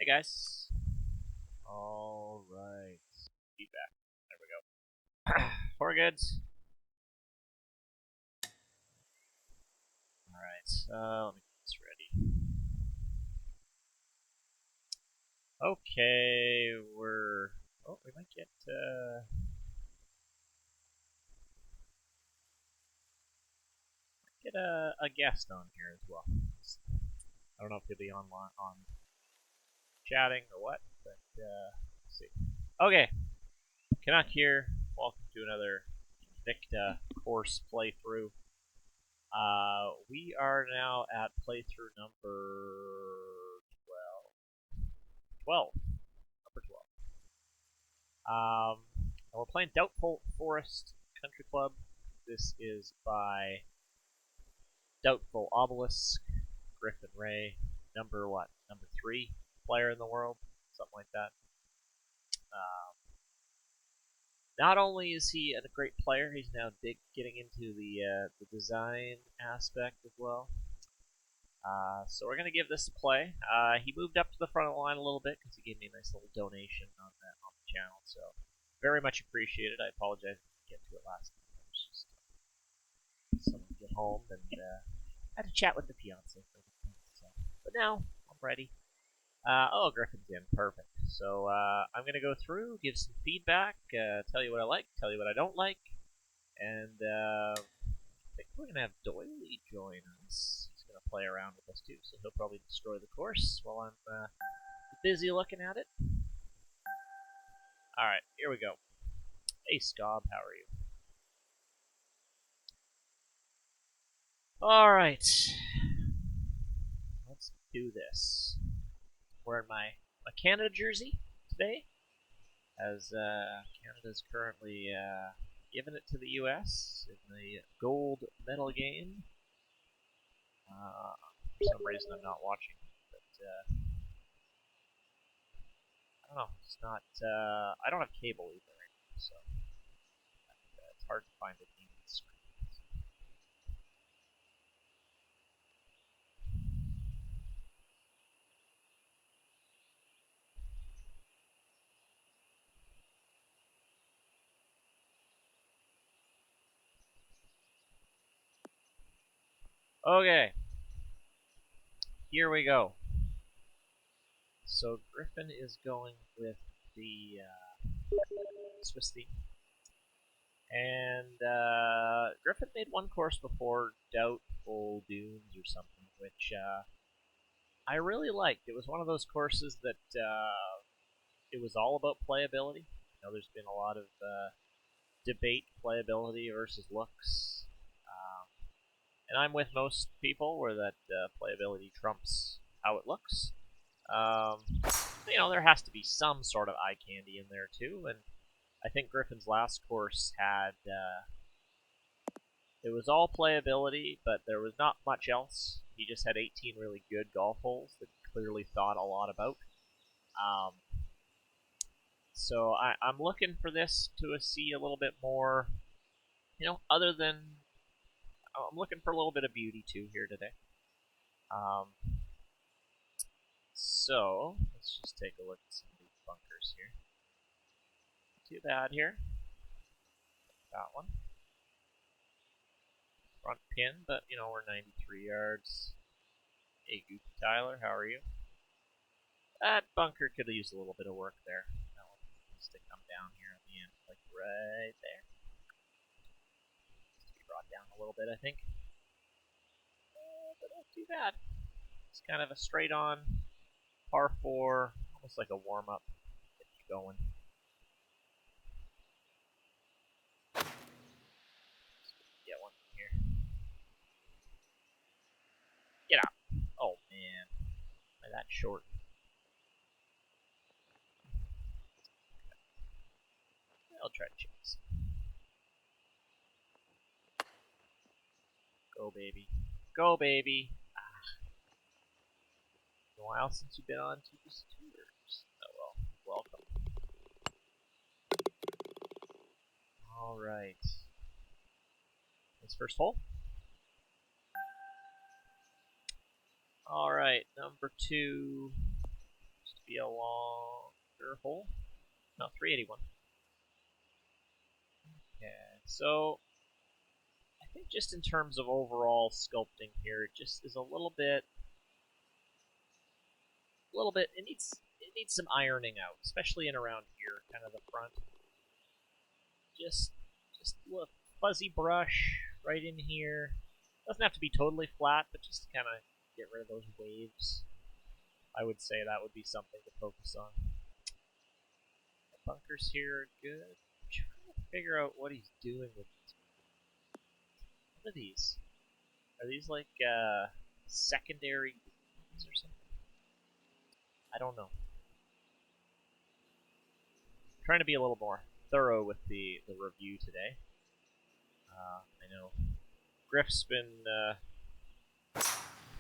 Hey guys. All right. Feedback. There we go. Four goods. All right. Let me get this ready. Okay, we're. Oh, we might get. Get a guest on here as well. I don't know if he'll be on chatting or what, but let's see. Okay, Canuck here. Welcome to another Invicta course playthrough. We are now at playthrough number 12. Number 12. And we're playing Doubtful Forest Country Club. This is by Doubtful Obelisk, Griffin Ray, number 3 player in the world, something like that. Not only is he a great player, he's now getting into the design aspect as well. So we're going to give this a play. He moved up to the front of the line a little bit because he gave me a nice little donation on the channel. So very much appreciated. I apologize I didn't get to it last time. I was just someone to get home and I had to chat with the fiance. So, but now I'm ready. Oh, Griffin's in. Perfect. So I'm going to go through, give some feedback, tell you what I like, tell you what I don't like, and I think we're going to have Doily join us. He's going to play around with us too, so he'll probably destroy the course while I'm busy looking at it. Alright, here we go. Hey, Scob, how are you? Alright. Let's do this. Wearing my Canada jersey today, as Canada's currently giving it to the U.S. in the gold medal game. For some reason, I'm not watching, but I don't know. It's not. I don't have cable either, so it's hard to find a game on the screen. Okay, here we go. So Griffin is going with the Swiss theme. And Griffin made one course before, Doubtful Dunes or something, which I really liked. It was one of those courses that it was all about playability. You know, there's been a lot of debate, playability versus looks. And I'm with most people where that playability trumps how it looks. You know, there has to be some sort of eye candy in there too, and I think Griffin's last course had it was all playability, but there was not much else. He just had 18 really good golf holes that he clearly thought a lot about. So I'm looking for this to see a little bit more, you know, other than I'm looking for a little bit of beauty too here today. So let's just take a look at some of these bunkers here. Too bad here. That one. Front pin, but you know, we're 93 yards. Hey, Goofy Tyler, how are you? That bunker could use a little bit of work there. That one needs to come down here at the end, like right there. Needs to be brought down a little bit, I think. But not too bad. It's kind of a straight-on par 4, almost like a warm-up. Get you going. Get one here. Get out. Oh, man. Am I that short? I'll try to chase. Go, baby. Go, baby. It's been a while since you've been on Tuesdays Tours. Oh, well. Welcome. Alright. This first hole. Alright, number 2. Just be a longer hole. No, 381. Okay, so I think just in terms of overall sculpting here, it just is a little bit. It needs some ironing out, especially in around here, kind of the front. Just look, fuzzy brush right in here. Doesn't have to be totally flat, but just to kind of get rid of those waves. I would say that would be something to focus on. The bunkers here are good. I'm trying to figure out what he's doing with these. What are these? Are these like secondary or something? I don't know. I'm trying to be a little more thorough with the review today. I know Griff's been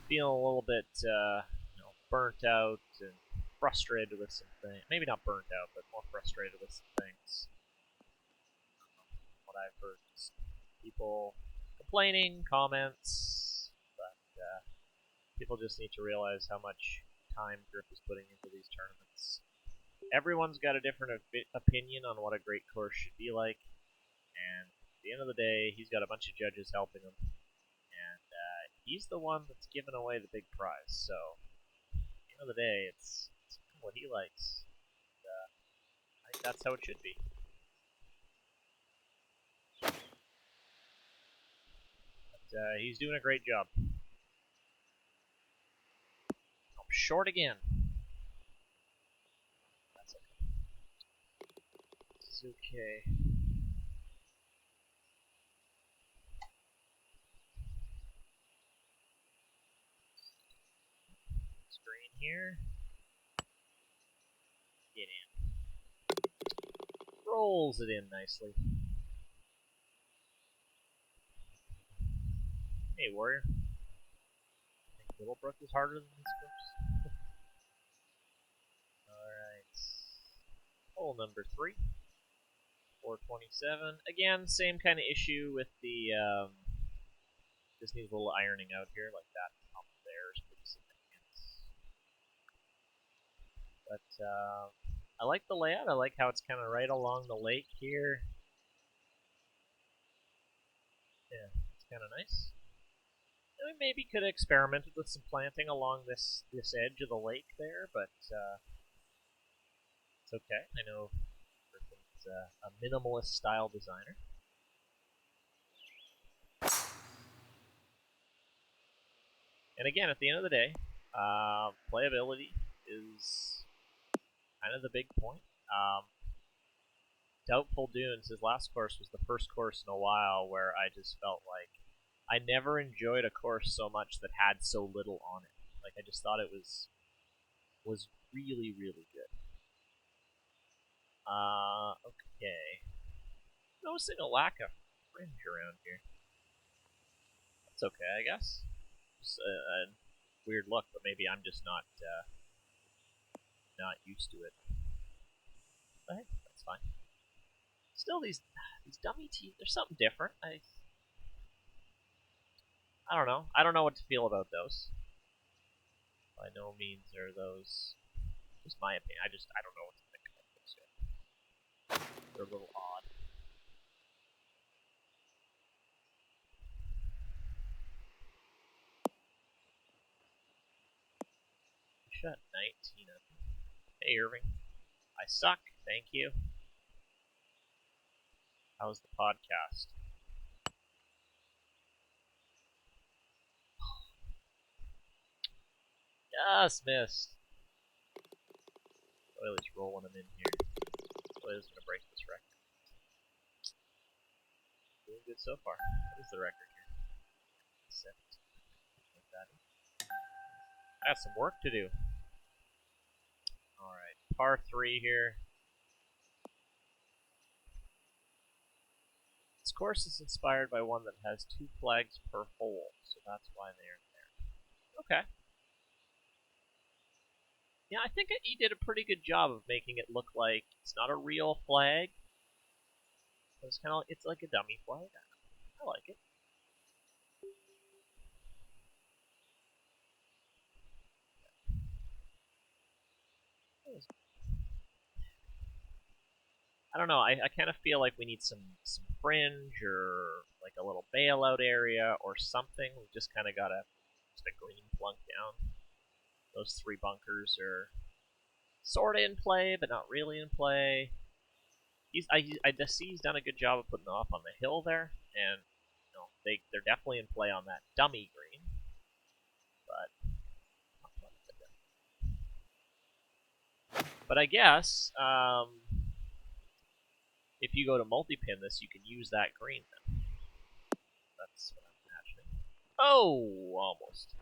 feeling a little bit burnt out and frustrated with some things. Maybe not burnt out, but more frustrated with some things. What I've heard is people complaining, comments, but people just need to realize how much time Griff is putting into these tournaments. Everyone's got a different opinion on what a great course should be like, and at the end of the day, he's got a bunch of judges helping him, and he's the one that's giving away the big prize. So, at the end of the day, it's what he likes. I think that's how it should be. But he's doing a great job. I'm short again. That's okay. It's okay. Screen here. Get in. Rolls it in nicely. Hey, Warrior. I think Littlebrook is harder than this course. Alright. Hole number 3. 427. Again, same kind of issue with the, just needs a little ironing out here, like that hump there is pretty significant. But, I like the layout. I like how it's kind of right along the lake here. Yeah, it's kind of nice. And we maybe could have experimented with some planting along this edge of the lake there, but it's okay. I know Griffin's a minimalist style designer. And again, at the end of the day, playability is kind of the big point. Doubtful Dunes, his last course, was the first course in a while where I just felt like I never enjoyed a course so much that had so little on it. Like, I just thought it was really, really good. Okay. Noticing a lack of fringe around here. That's okay, I guess. Just a weird look, but maybe I'm just not used to it. But hey, that's fine. Still, these dummy teeth, there's something different. I don't know. I don't know what to feel about those. By no means are those just my opinion. I don't know what to think about those yet. They're a little odd. Shut 19 up. Hey, Irving. I suck. Thank you. How's the podcast? Just missed. Oiley's rolling them in here. Oiley's gonna break this record. Doing good so far. What is the record here? 17. I got some work to do. Alright, par 3 here. This course is inspired by one that has 2 flags per hole, so that's why they're there. Okay. Yeah, I think he did a pretty good job of making it look like it's not a real flag. But it's like a dummy flag. I like it. I don't know. I kind of feel like we need some fringe or like a little bailout area or something. We just kind of gotta just a green plunk down. Those 3 bunkers are sort of in play, but not really in play. I just see he's done a good job of putting them up on the hill there, and they're definitely in play on that dummy green. But I guess if you go to multi-pin this, you can use that green then. That's what I'm imagining. Oh, almost.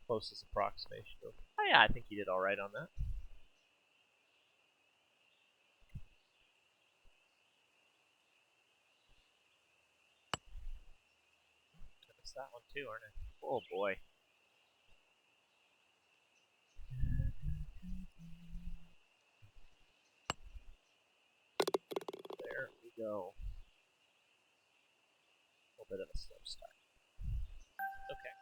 Closest approximation. Oh yeah, I think you did all right on that. I missed that one too, aren't I? Oh boy. There we go. A little bit of a slow start. Okay.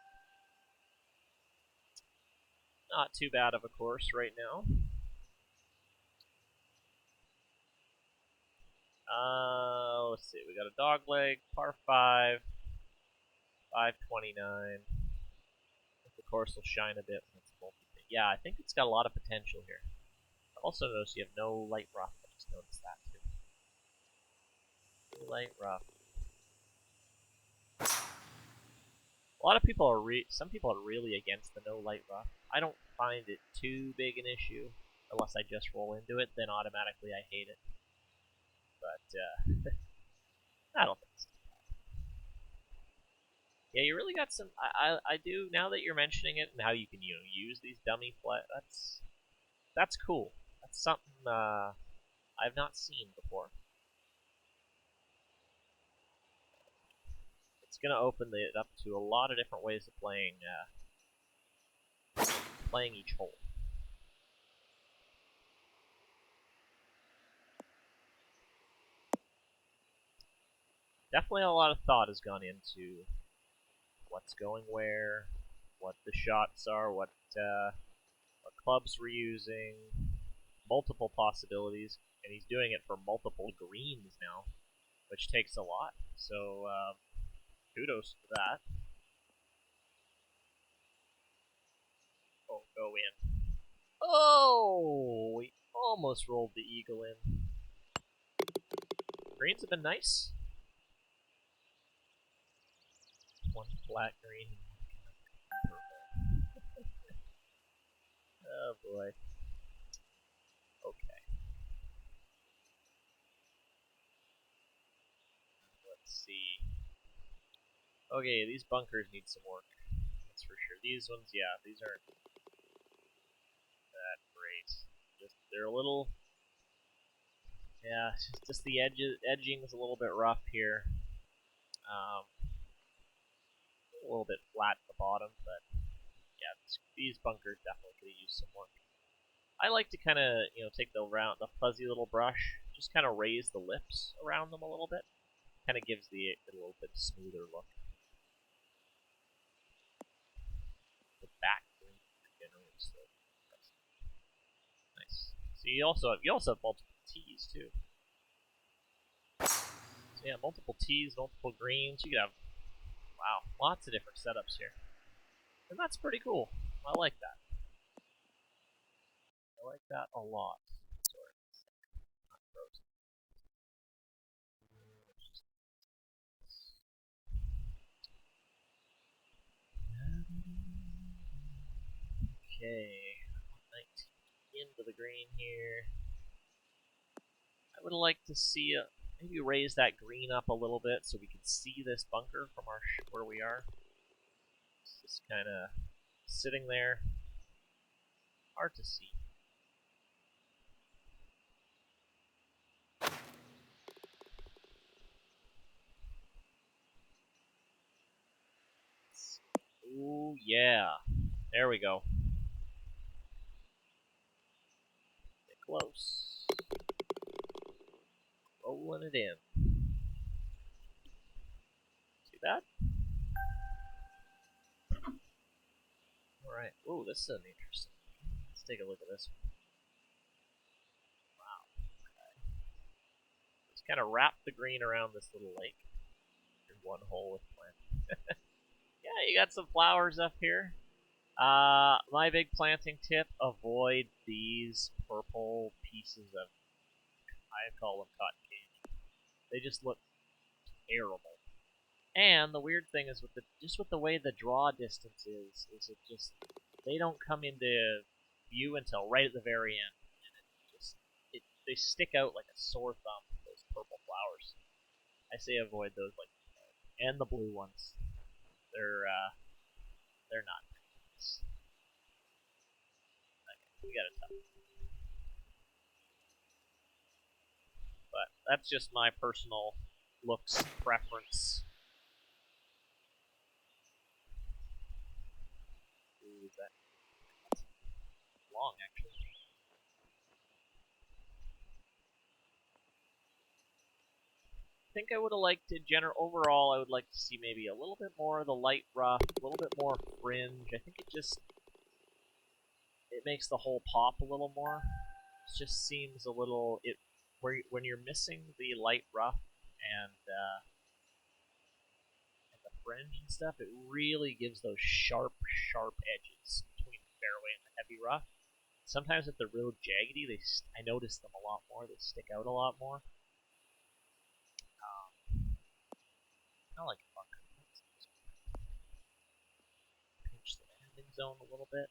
Not too bad of a course right now. Let's see. We got a dog leg, par 5, 529. The course will shine a bit when it's multi-pin. Yeah, I think it's got a lot of potential here. I also notice you have no light rough. I just noticed that too. No light rough. A lot of people are some people are really against the no light rough. I don't find it too big an issue unless I just roll into it. Then automatically I hate it. But I don't think so. Yeah, you really got some. I do now that you're mentioning it and how you can use these dummy flat. That's cool. That's something I've not seen before. It's gonna open it up to a lot of different ways of playing each hole. Definitely a lot of thought has gone into what's going where, what the shots are, what clubs we're using, multiple possibilities, and he's doing it for multiple greens now, which takes a lot. So kudos for that. Oh, go in. Oh, we almost rolled the eagle in. Greens have been nice. One flat green. Oh boy. Okay. Let's see. Okay, these bunkers need some work. That's for sure. These ones, yeah, these aren't that great. They're a little, yeah, just the edging is a little bit rough here. A little bit flat at the bottom, but yeah, these bunkers definitely could use some work. I like to kind of take the fuzzy little brush, just kind of raise the lips around them a little bit. Kind of gives it a little bit smoother look. The back green generally is so nice. So you also have multiple tees too. So yeah, multiple tees, multiple greens. You could have lots of different setups here, and that's pretty cool. I like that. I like that a lot. Sorry, not frozen. Okay, 19 into the green here. I would like to see maybe raise that green up a little bit so we can see this bunker from where we are. It's just kind of sitting there, hard to see. Ooh, yeah. There we go. Get close. Rolling it in. See that? Alright. Ooh, this is an interesting. take a look at this. Wow. Okay. Just kind of wrap the green around this little lake. In one hole with plant. Yeah, you got some flowers up here. My big planting tip: avoid these purple pieces of, I call them cotton candy. They just look terrible. And the weird thing is with the way the draw distance is it just they don't come into view until right at the very end, and they stick out like a sore thumb. Those purple flowers. I say avoid those and the blue ones. They're not nice. Okay, we got a tough. But that's just my personal looks preference. Ooh, that's long actually. I think I would have liked to overall. I would like to see maybe a little bit more of the light rough, a little bit more fringe. I think it makes the whole pop a little more. It just seems a little when you're missing the light rough and the fringe and stuff. It really gives those sharp edges between the fairway and the heavy rough. Sometimes if they're real jaggedy, I notice them a lot more. They stick out a lot more. Kind of like a bunker. Pinch the landing zone a little bit.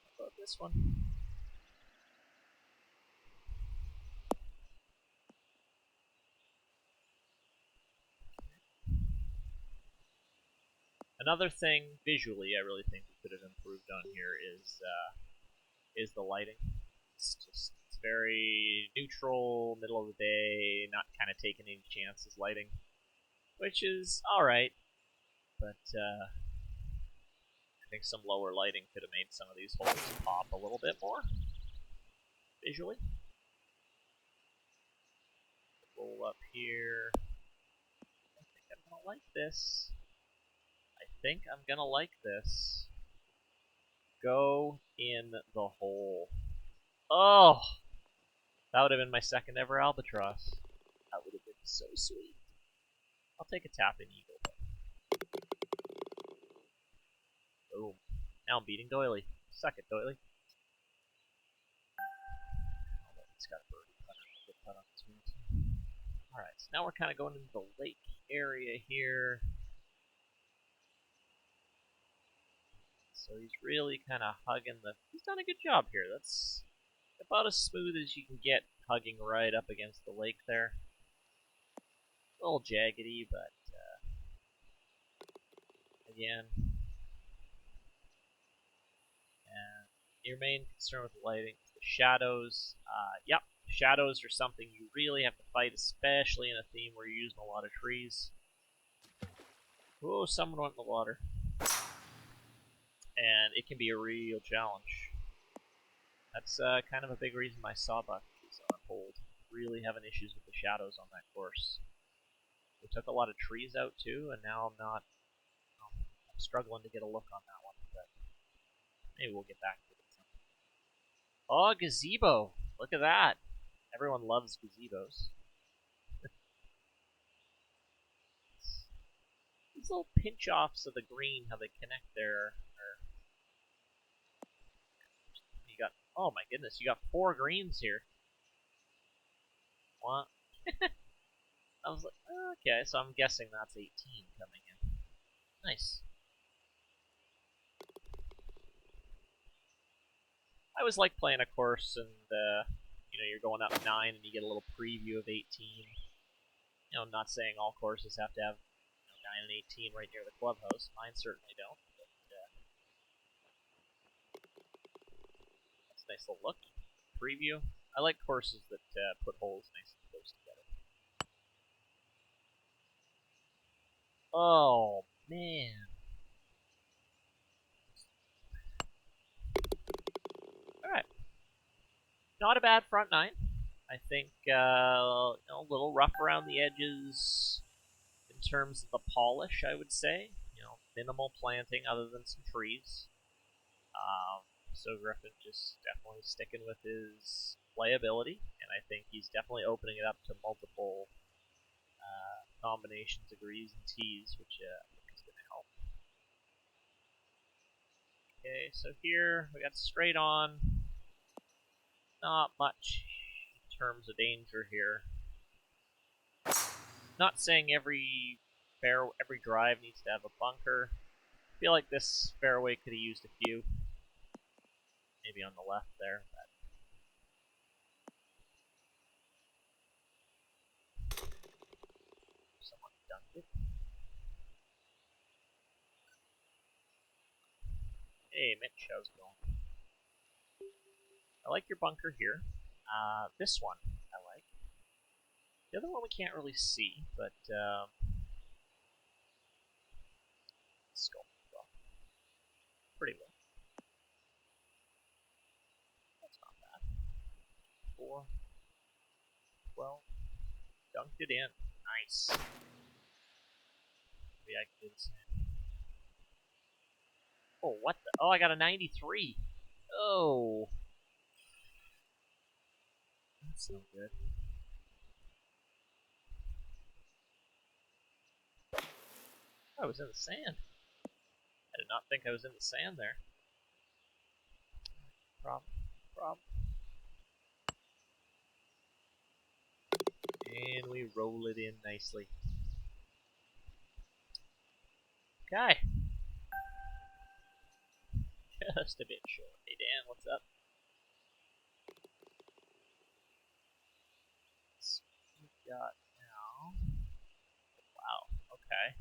How about this one? Another thing visually, I really think we could have improved on here is the lighting. It's very neutral, middle of the day, not kind of taking any chances lighting, which is all right, but I think some lower lighting could have made some of these holes pop a little bit more visually. Roll up here. I think I'm gonna like this. Go in the hole. Oh, that would have been my second ever albatross. That would have been so sweet. I'll take a tapping eagle. Boom. Now I'm beating Doily. Suck it, Doily. Oh, he's got a birdie putt on this one. Alright, so now we're kind of going into the lake area here. So he's really kind of hugging he's done a good job here. That's about as smooth as you can get, hugging right up against the lake there. A little jaggedy, but again, and your main concern with the lighting is the shadows. Yep, shadows are something you really have to fight, especially in a theme where you're using a lot of trees. Whoa, someone went in the water. And it can be a real challenge. That's kind of a big reason my sawbuck is on hold. Really having issues with the shadows on that course. We took a lot of trees out too, and now I'm struggling to get a look on that one, but maybe we'll get back to it. Oh, gazebo! Look at that. Everyone loves gazebos. These little pinch-offs of the green, how they connect there. You got, oh my goodness, you got 4 greens here. What? I was like, oh, okay, so I'm guessing that's 18 coming in. Nice. I always like playing a course and, you're going up 9 and you get a little preview of 18. I'm not saying all courses have to have 9 and 18 right near the clubhouse. Mine certainly don't. But, that's a nice little look. Preview. I like courses that put holes nice and close together. Oh, man. Alright. Not a bad front 9. I think a little rough around the edges in terms of the polish, I would say. Minimal planting other than some trees. So Griffin just definitely sticking with his playability, and I think he's definitely opening it up to multiple combinations of greens and teas, which I think is going to help. Okay, so here we got straight on. Not much in terms of danger here. Not saying every drive needs to have a bunker. I feel like this fairway could have used a few. Maybe on the left there. Someone dunked it. Hey, Mitch, how's it going? I like your bunker here. This one I like. The other one we can't really see, but scope well. Pretty well. That's not bad. 4, 12. Dunked it in. Nice. Maybe I can do the same. Oh, what the? Oh, I got a 93. Oh. That's no good. I was in the sand. I did not think I was in the sand there. Problem. And we roll it in nicely. Okay. Just a bit short. Hey, Dan, what's up? So we got now. Wow. Okay.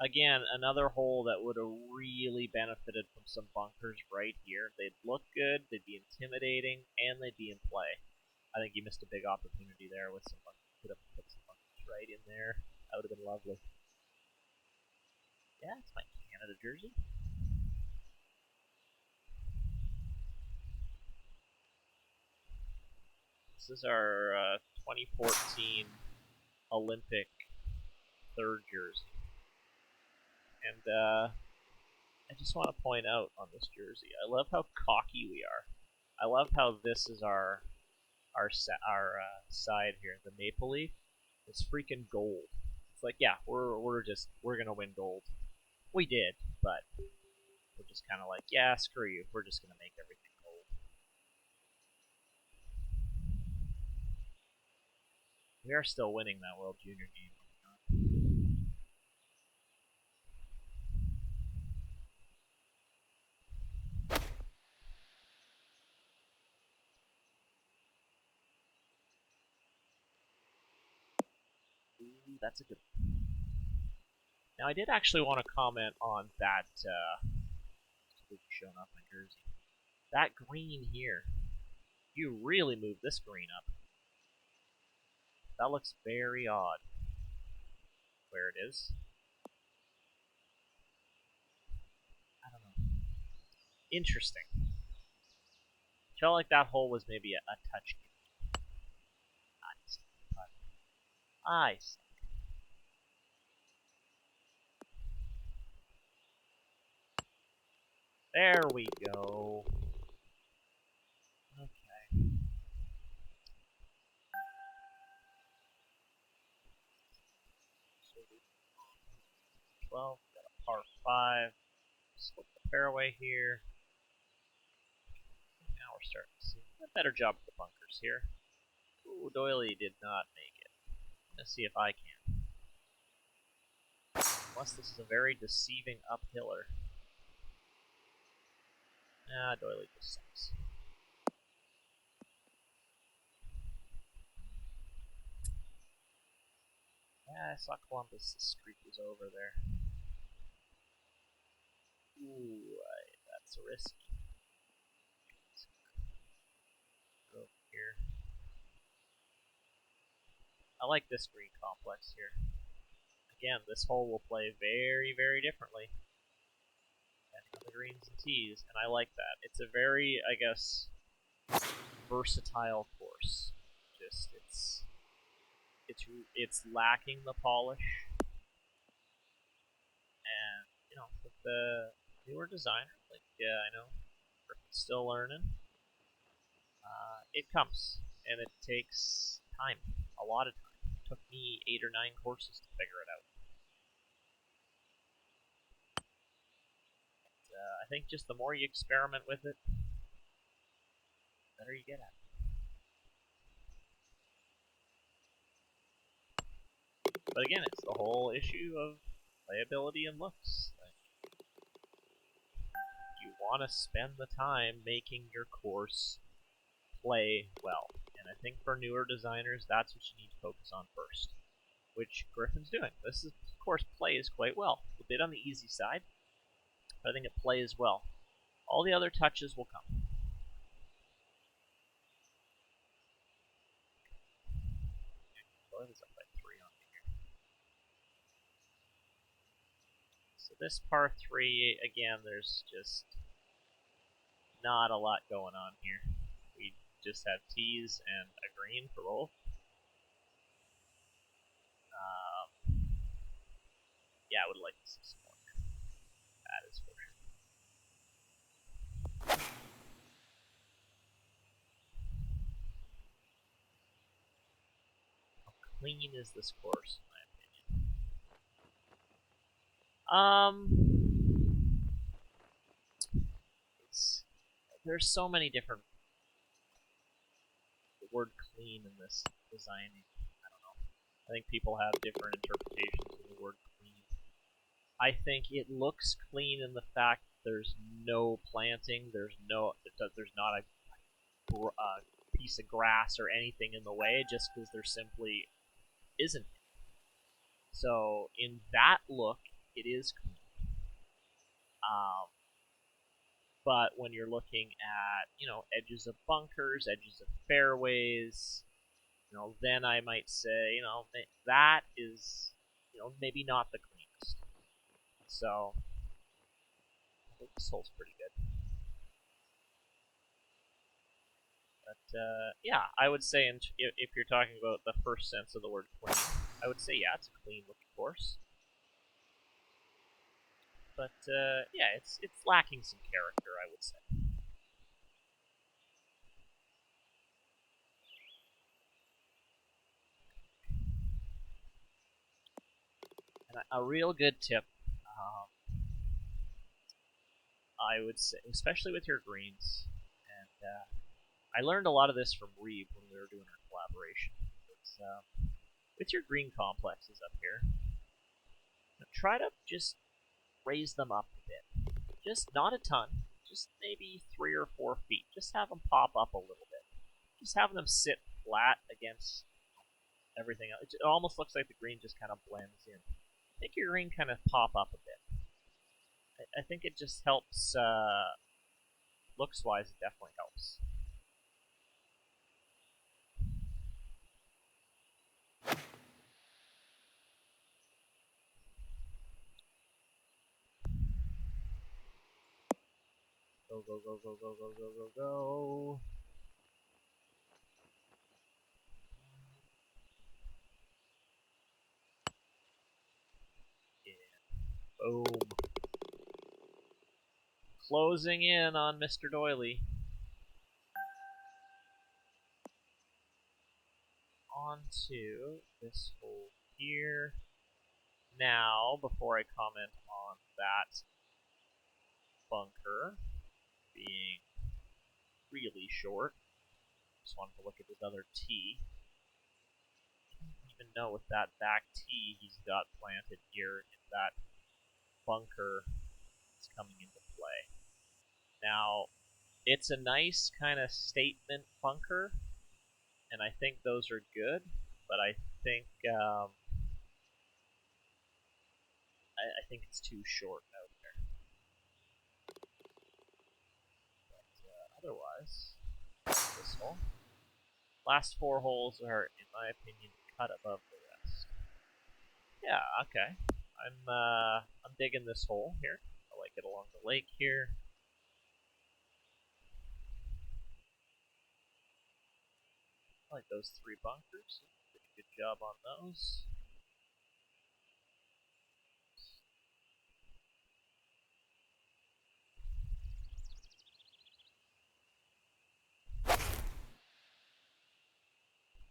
Again, another hole that would have really benefited from some bunkers right here. They'd look good, they'd be intimidating, and they'd be in play. I think you missed a big opportunity there with some bunkers. Could have put some bunkers right in there. That would have been lovely. Yeah, it's my Canada jersey. This is our 2014 Olympic third jersey. And I just want to point out on this jersey, I love how cocky we are. I love how this is our side here. The maple leaf is freaking gold. It's like, yeah, we're gonna win gold. We did, but we're just kind of like, yeah, screw you. We're just gonna make everything gold. We are still winning that World Junior game. Ooh, that's a good one. Now, I did actually want to comment on that. Showing off my jersey. That green here. You really moved this green up. That looks very odd. Where it is. I don't know. Interesting. Felt like that hole was maybe a touch. Nice. There we go. Okay. 12, got a par 5. Slip the fairway here. Now we're starting to see a better job with the bunkers here. Ooh, Doily did not make it. Let's see if I can. Unless this is a very deceiving uphiller. Ah, Doily just sucks. Yeah, I saw Columbus. The streak was over there. Ooh, that's risky. Go over here. I like this green complex here. Again, this hole will play very, very differently on the greens and tees, and I like that. It's a very, I guess, versatile course. Just it's lacking the polish, and with the newer designer, like I know Griffin's still learning. It comes, and it takes time, a lot of time. It took me 8 or 9 courses to figure it out. I think just the more you experiment with it, the better you get at it. But again, it's the whole issue of playability and looks. Like, you want to spend the time making your course play well. And I think for newer designers, that's what you need to focus on first, which Griffin's doing. This course plays quite well. A bit on the easy side, but I think it plays well. All the other touches will come. Is up by 3 on me here. So this par 3, again, there's just not a lot going on here. We just have tees and a green for both. Yeah, I would like to see some more. That is for sure. How clean is this course, in my opinion? There's so many different. The word clean in this designing, I don't know. I think people have different interpretations of the word clean. I think it looks clean in the fact there's no planting, there's not a piece of grass or anything in the way, just because there simply isn't. So in that look, it is clean. But when you're looking at edges of bunkers, edges of fairways, then I might say that is maybe not the cleanest. So I think this hole's pretty good. But yeah, I would say if you're talking about the first sense of the word clean, I would say yeah, it's a clean looking course. But yeah, it's lacking some character, I would say. And a real good tip, I would say, especially with your greens, and I learned a lot of this from Reeve when we were doing our collaboration. It's, with your green complexes up here, try to just raise them up a bit. Just not a ton, just maybe 3 or 4 feet. Just have them pop up a little bit. Just have them sit flat against everything else. It almost looks like the green just kind of blends in. Make your green kind of pop up a bit. I think it just helps, looks-wise, it definitely helps. Go, go, go, go, go, go, go, go, go. Yeah. Boom. Closing in on Mr. Doily. On to this hole here. Now, before I comment on that bunker being really short, just wanted to look at his other tee. I don't even know with that back tee he's got planted here if that bunker is coming into play. Now, it's a nice kind of statement bunker, and I think those are good, but I think I think it's too short out there. But otherwise, this hole. Last 4 holes are, in my opinion, cut above the rest. Yeah, okay. I'm digging this hole here. I like get along the lake here. I like those 3 bunkers. Did a good job on those.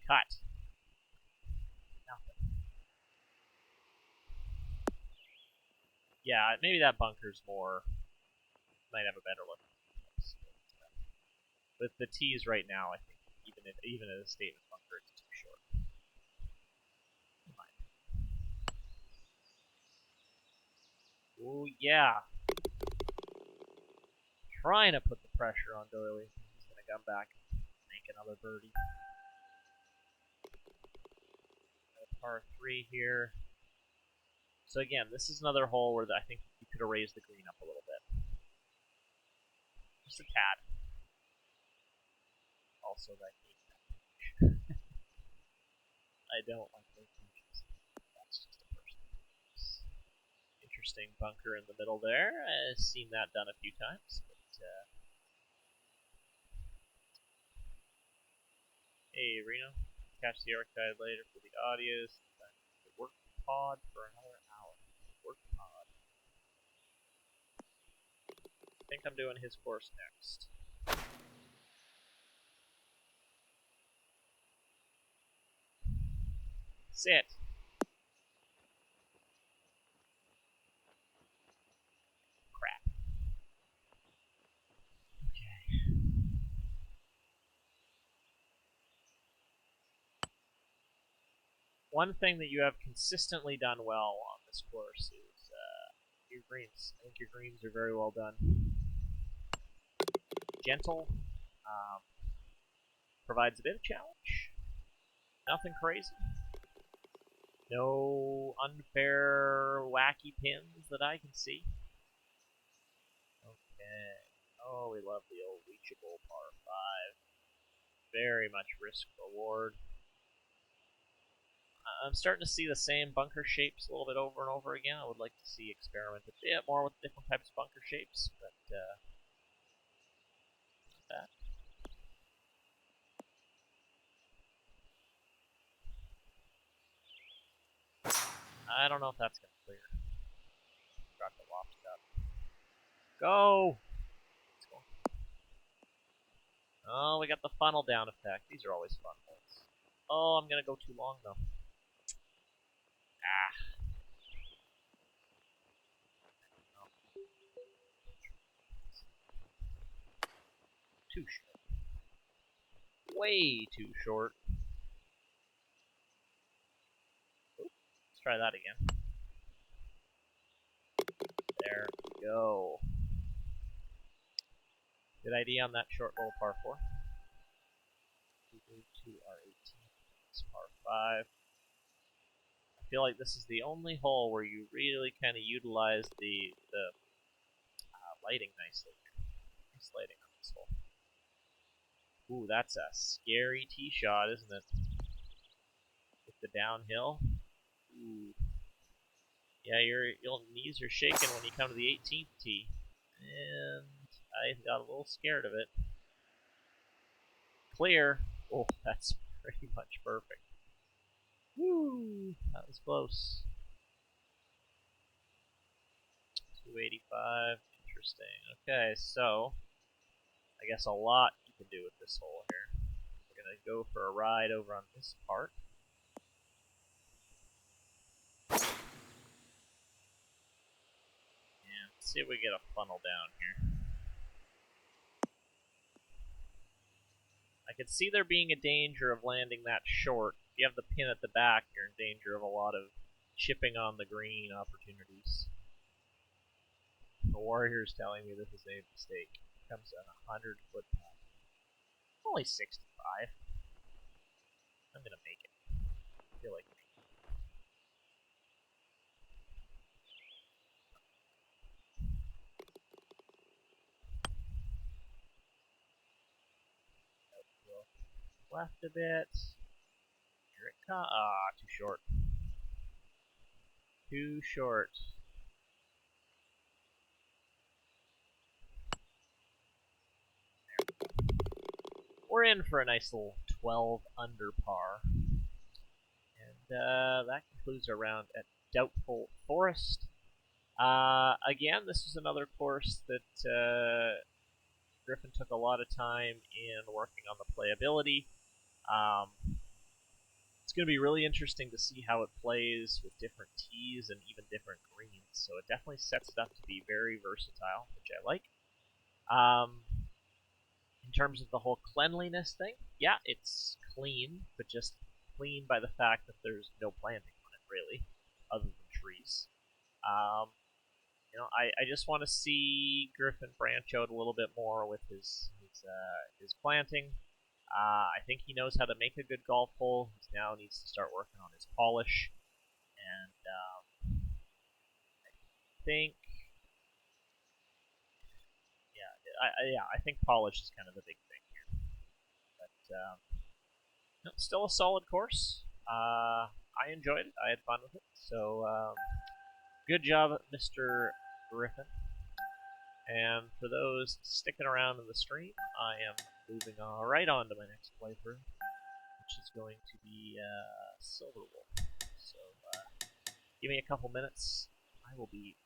Cut. Nothing. Yeah, maybe that bunker's more. Might have a better look. With the T's right now, I think even in a statement bunker, it's too short. Oh yeah, trying to put the pressure on Doily. He's gonna come back and make another birdie. Par 3 here. So again, this is another hole where I think you could have raised the green up a little bit. Just a tad. Also, I hate that pinch. I don't like those pinches. That's just a personal preference. Interesting bunker in the middle there. I've seen that done a few times. But, hey, Reno. Catch the archive later for the audios. Work pod for another hour. Work pod. I think I'm doing his course next. Sit. Crap. Okay. One thing that you have consistently done well on this course is your greens. I think your greens are very well done. Gentle. Provides a bit of challenge. Nothing crazy. No unfair, wacky pins that I can see. Okay. Oh, we love the old reachable par 5. Very much risk reward. I'm starting to see the same bunker shapes a little bit over and over again. I would like to see experiment a bit more with different types of bunker shapes, but not that. I don't know if that's going to clear. Got the loft up. Go! Let's go. Oh, we got the funnel down effect. These are always fun ones. Oh, I'm going to go too long, though. Ah. Oh. Too short. Way too short. Let's try that again. There we go. Good idea on that short little par 4. We move to our 18th. It's par 5. I feel like this is the only hole where you really kind of utilize the lighting nicely. Nice lighting on this hole. Ooh, that's a scary tee shot, isn't it? With the downhill. Ooh. Yeah, your knees are shaking when you come to the 18th tee. And I got a little scared of it. Clear. Oh, that's pretty much perfect. Woo! That was close. 285. Interesting. Okay, so I guess a lot you can do with this hole here. We're going to go for a ride over on this part. And see if we get a funnel down here. I could see there being a danger of landing that short. If you have the pin at the back, you're in danger of a lot of chipping on the green opportunities. The Warrior's telling me this is a mistake. It comes at 100-foot putt. Only 65. I'm going to make it. I feel like left a bit. Here it comes. Ah, too short. Too short. we're in for a nice little 12 under par. And that concludes our round at Doubtful Forest. Again, this is another course that Griffin took a lot of time in working on the playability. It's going to be really interesting to see how it plays with different tees and even different greens. So it definitely sets it up to be very versatile, which I like. In terms of the whole cleanliness thing, yeah, it's clean, but just clean by the fact that there's no planting on it, really, other than trees. Um, I just want to see Griffin branch out a little bit more with his planting. I think he knows how to make a good golf hole. He now needs to start working on his polish, and I think, I think polish is kind of the big thing here. But no, still a solid course. I enjoyed it. I had fun with it. So good job, Mr. Griffin. And for those sticking around in the stream, I am moving right on to my next playthrough, which is going to be Silver Wolf. So give me a couple minutes. I will be